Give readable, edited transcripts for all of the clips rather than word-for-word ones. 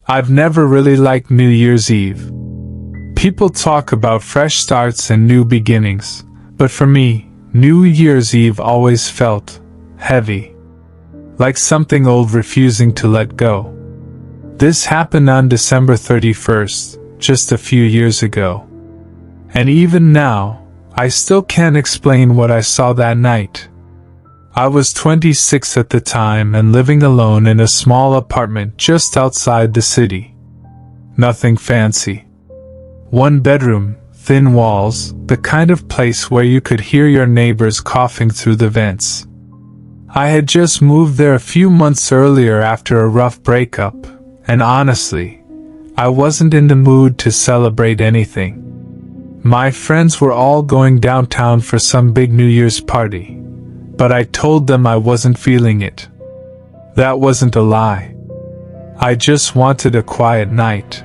I've never really liked New Year's Eve. People talk about fresh starts and new beginnings, but for me, New Year's Eve always felt heavy. Like something old refusing to let go. This happened on December 31st, just a few years ago. And even now, I still can't explain what I saw that night. I was 26 at the time and living alone in a small apartment just outside the city. Nothing fancy. One bedroom, thin walls, the kind of place where you could hear your neighbors coughing through the vents. I had just moved there a few months earlier after a rough breakup, and honestly, I wasn't in the mood to celebrate anything. My friends were all going downtown for some big New Year's party, but I told them I wasn't feeling it. That wasn't a lie. I just wanted a quiet night.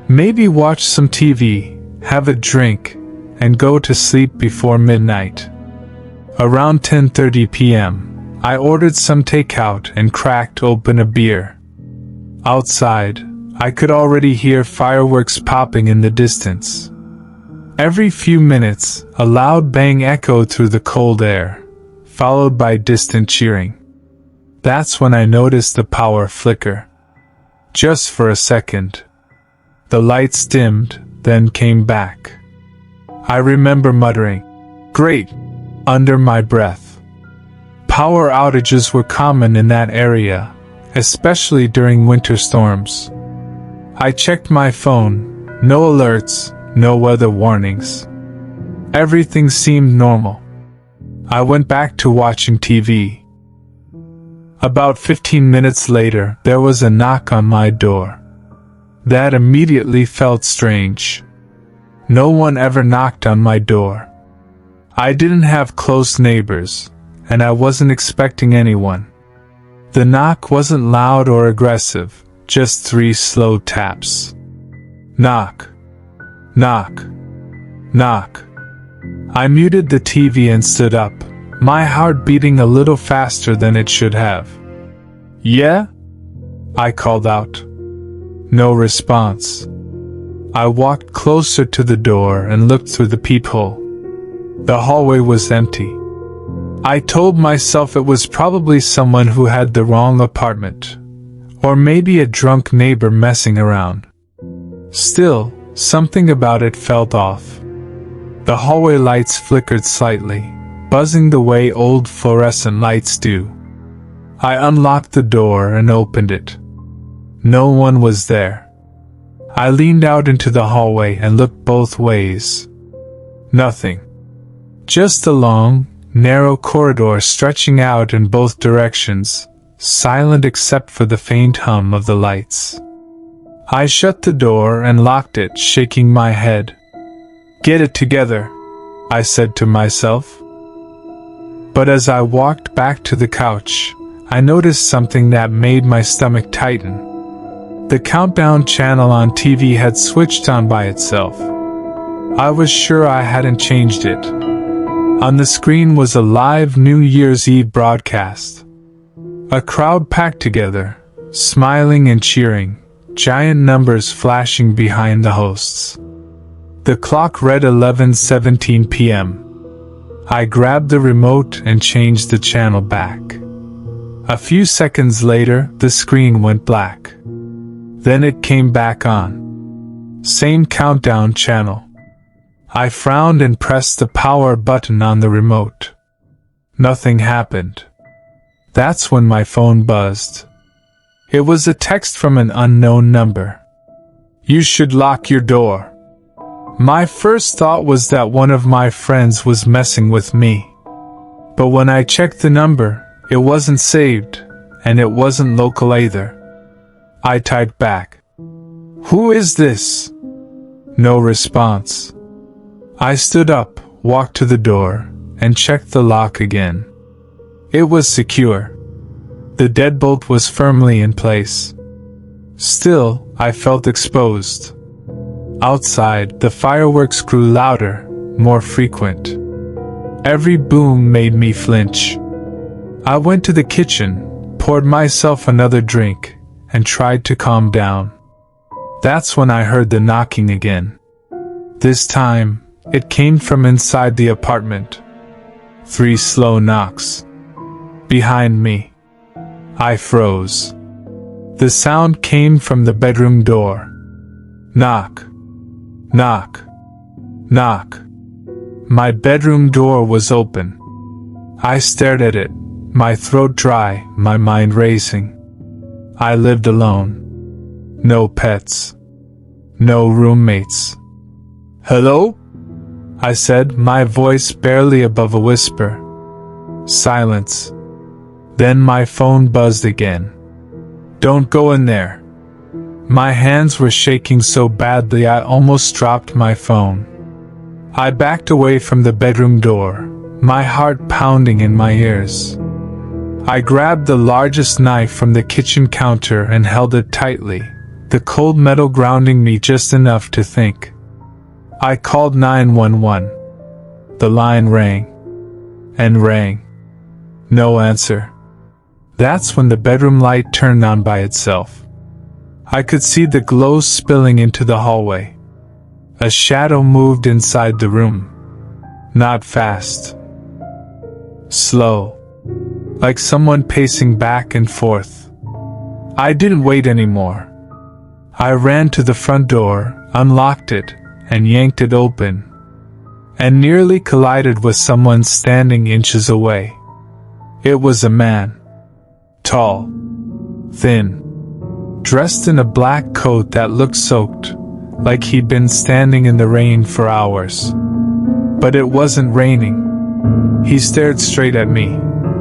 Maybe watch some TV, have a drink, and go to sleep before midnight. Around 10:30 p.m., I ordered some takeout and cracked open a beer. Outside, I could already hear fireworks popping in the distance. Every few minutes, a loud bang echoed through the cold air, followed by distant cheering. That's when I noticed the power flicker. Just for a second. The lights dimmed, then came back. I remember muttering, "Great," under my breath. Power outages were common in that area, especially during winter storms. I checked my phone, no alerts, no weather warnings. Everything seemed normal. I went back to watching TV. About 15 minutes later, there was a knock on my door. That immediately felt strange. No one ever knocked on my door. I didn't have close neighbors, and I wasn't expecting anyone. The knock wasn't loud or aggressive, just 3 slow taps. Knock. Knock. Knock. I muted the TV and stood up, my heart beating a little faster than it should have. "Yeah?" I called out. No response. I walked closer to the door and looked through the peephole. The hallway was empty. I told myself it was probably someone who had the wrong apartment, or maybe a drunk neighbor messing around. Still, something about it felt off. The hallway lights flickered slightly, buzzing the way old fluorescent lights do. I unlocked the door and opened it. No one was there. I leaned out into the hallway and looked both ways. Nothing. Just a long, narrow corridor stretching out in both directions, silent except for the faint hum of the lights. I shut the door and locked it, shaking my head. "Get it together," I said to myself. But as I walked back to the couch, I noticed something that made my stomach tighten. The countdown channel on TV had switched on by itself. I was sure I hadn't changed it. On the screen was a live New Year's Eve broadcast. A crowd packed together, smiling and cheering, giant numbers flashing behind the hosts. The clock read 11:17 p.m. I grabbed the remote and changed the channel back. A few seconds later, the screen went black. Then it came back on. Same countdown channel. I frowned and pressed the power button on the remote. Nothing happened. That's when my phone buzzed. It was a text from an unknown number. "You should lock your door." My first thought was that one of my friends was messing with me. But when I checked the number, it wasn't saved, and it wasn't local either. I typed back, "Who is this?" No response. I stood up, walked to the door, and checked the lock again. It was secure. The deadbolt was firmly in place. Still, I felt exposed. Outside, the fireworks grew louder, more frequent. Every boom made me flinch. I went to the kitchen, poured myself another drink, and tried to calm down. That's when I heard the knocking again. This time, it came from inside the apartment. 3 slow knocks. Behind me. I froze. The sound came from the bedroom door. Knock. Knock. Knock. My bedroom door was open. I stared at it, my throat dry, my mind racing. I lived alone. No pets. No roommates. "Hello?" I said, my voice barely above a whisper. Silence. Then my phone buzzed again. "Don't go in there." My hands were shaking so badly I almost dropped my phone. I backed away from the bedroom door, my heart pounding in my ears. I grabbed the largest knife from the kitchen counter and held it tightly, the cold metal grounding me just enough to think. I called 911. The line rang. And rang. No answer. That's when the bedroom light turned on by itself. I could see the glow spilling into the hallway. A shadow moved inside the room. Not fast. Slow. Like someone pacing back and forth. I didn't wait anymore. I ran to the front door, unlocked it, and yanked it open, and nearly collided with someone standing inches away. It was a man. Tall. Thin. Dressed in a black coat that looked soaked, like he'd been standing in the rain for hours. But it wasn't raining. He stared straight at me,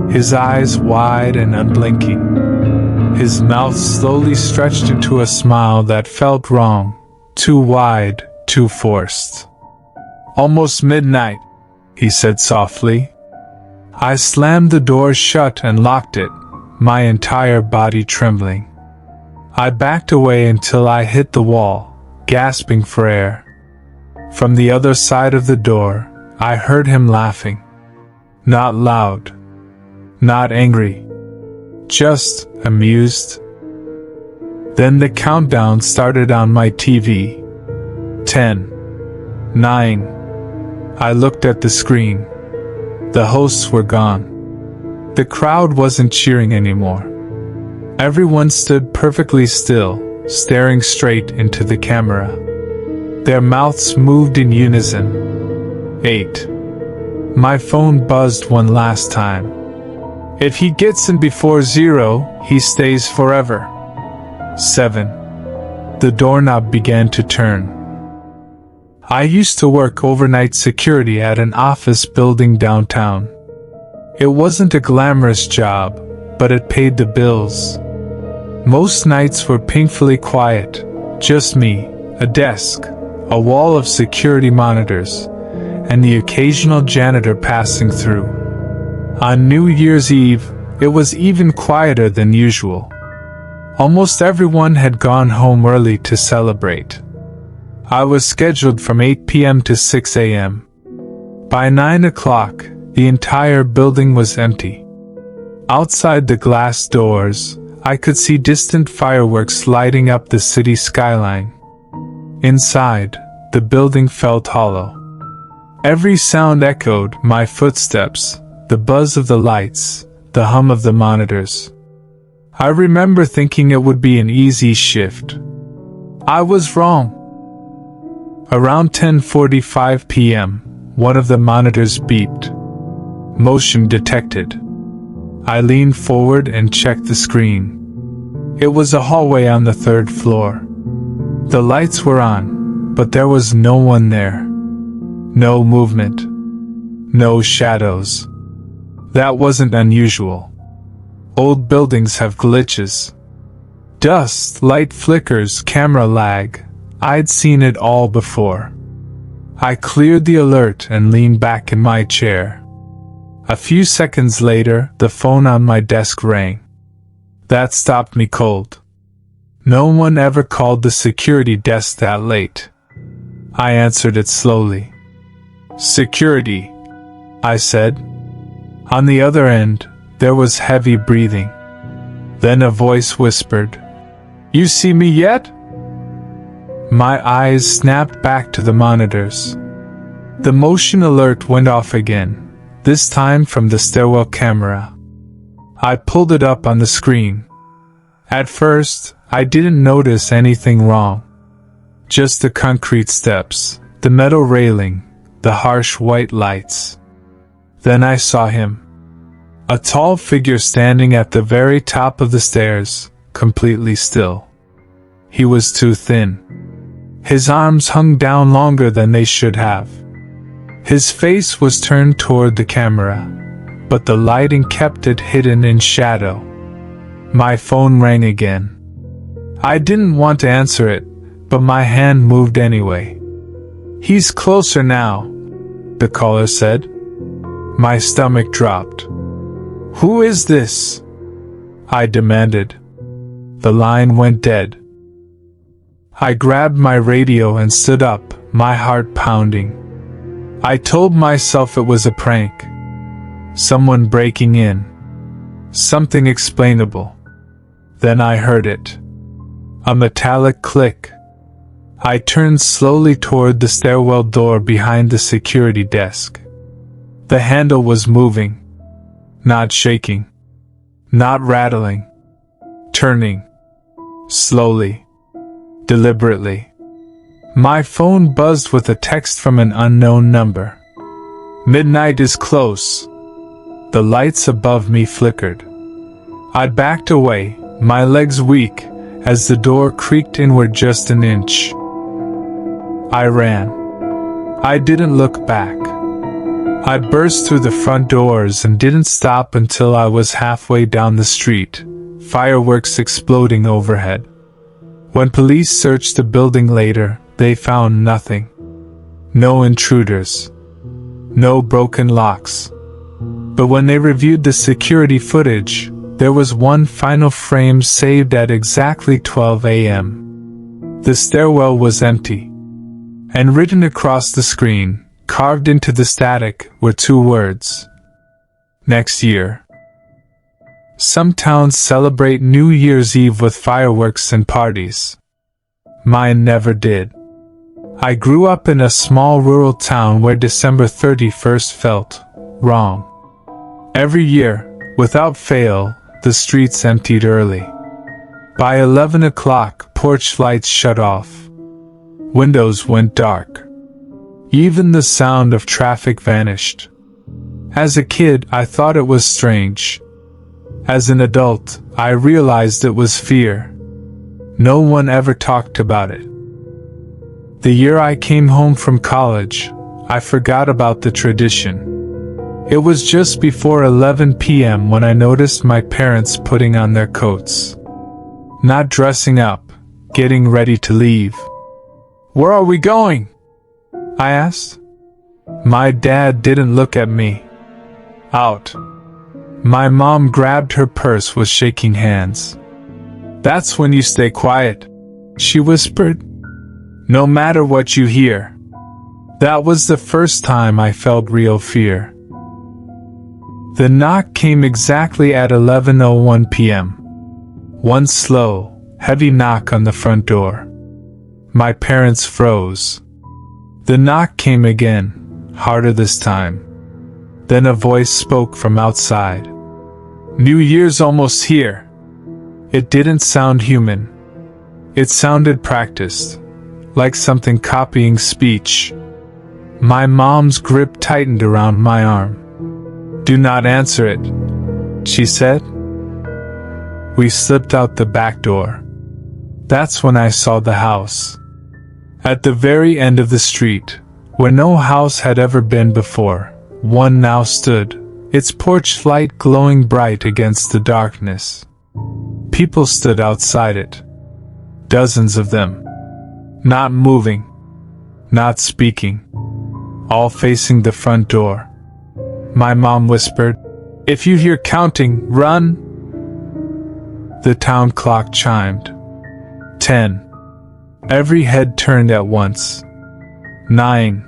his eyes wide and unblinking. His mouth slowly stretched into a smile that felt wrong, too wide, too forced. "Almost midnight," he said softly. I slammed the door shut and locked it, my entire body trembling. I backed away until I hit the wall, gasping for air. From the other side of the door, I heard him laughing. Not loud. Not angry. Just amused. Then the countdown started on my TV. 10. 9. I looked at the screen. The hosts were gone. The crowd wasn't cheering anymore. Everyone stood perfectly still, staring straight into the camera. Their mouths moved in unison. 8. My phone buzzed one last time. If he gets in before 0, he stays forever. 7. The doorknob began to turn. I used to work overnight security at an office building downtown. It wasn't a glamorous job, but it paid the bills. Most nights were painfully quiet, just me, a desk, a wall of security monitors, and the occasional janitor passing through. On New Year's Eve, it was even quieter than usual. Almost everyone had gone home early to celebrate. I was scheduled from 8 p.m. to 6 a.m. By 9 o'clock, the entire building was empty. Outside the glass doors, I could see distant fireworks lighting up the city skyline. Inside, the building felt hollow. Every sound echoed my footsteps, the buzz of the lights, the hum of the monitors. I remember thinking it would be an easy shift. I was wrong. Around 10:45 p.m., one of the monitors beeped. Motion detected. I leaned forward and checked the screen. It was a hallway on the 3rd floor. The lights were on, but there was no one there. No movement. No shadows. That wasn't unusual. Old buildings have glitches. Dust, light flickers, camera lag. I'd seen it all before. I cleared the alert and leaned back in my chair. A few seconds later, the phone on my desk rang. That stopped me cold. No one ever called the security desk that late. I answered it slowly. "Security," I said. On the other end, there was heavy breathing. Then a voice whispered, You see me yet? My eyes snapped back to the monitors. The motion alert went off again, this time from the stairwell camera. I pulled it up on the screen. At first, I didn't notice anything wrong. Just the concrete steps, the metal railing, the harsh white lights. Then I saw him. A tall figure standing at the very top of the stairs, completely still. He was too thin. His arms hung down longer than they should have. His face was turned toward the camera, but the lighting kept it hidden in shadow. My phone rang again. I didn't want to answer it, but my hand moved anyway. He's closer now, the caller said. My stomach dropped. Who is this? I demanded. The line went dead. I grabbed my radio and stood up, my heart pounding. I told myself it was a prank. Someone breaking in. Something explainable. Then I heard it. A metallic click. I turned slowly toward the stairwell door behind the security desk. The handle was moving. Not shaking. Not rattling. Turning. Slowly. Deliberately. My phone buzzed with a text from an unknown number. Midnight is close. The lights above me flickered. I backed away, my legs weak, as the door creaked inward just an inch. I ran. I didn't look back. I burst through the front doors and didn't stop until I was halfway down the street, fireworks exploding overhead. When police searched the building later, they found nothing. No intruders. No broken locks. But when they reviewed the security footage, there was one final frame saved at exactly 12 a.m. The stairwell was empty. And written across the screen, carved into the static, were two words. Next year. Some towns celebrate New Year's Eve with fireworks and parties. Mine never did. I grew up in a small rural town where December 31st felt wrong. Every year, without fail, the streets emptied early. By 11 o'clock, porch lights shut off. Windows went dark. Even the sound of traffic vanished. As a kid, I thought it was strange. As an adult, I realized it was fear. No one ever talked about it. The year I came home from college, I forgot about the tradition. It was just before 11 p.m. when I noticed my parents putting on their coats. Not dressing up, getting ready to leave. Where are we going? I asked. My dad didn't look at me. Out. My mom grabbed her purse with shaking hands. That's when you stay quiet, she whispered. No matter what you hear. That was the first time I felt real fear. The knock came exactly at 11:01 p.m. One slow, heavy knock on the front door. My parents froze. The knock came again, harder this time. Then a voice spoke from outside. New Year's almost here. It didn't sound human. It sounded practiced, like something copying speech. My mom's grip tightened around my arm. Do not answer it, she said. We slipped out the back door. That's when I saw the house. At the very end of the street, where no house had ever been before, one now stood, its porch light glowing bright against the darkness. People stood outside it. Dozens of them. Not moving. Not speaking. All facing the front door. My mom whispered, If you hear counting, run! The town clock chimed. 10. Every head turned at once. 9.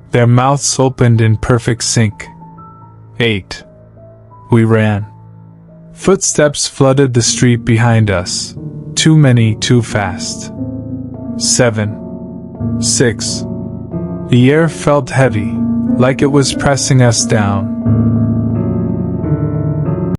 Their mouths opened in perfect sync. 8. We ran. Footsteps flooded the street behind us. Too many too fast. 7. 6. The air felt heavy, like it was pressing us down.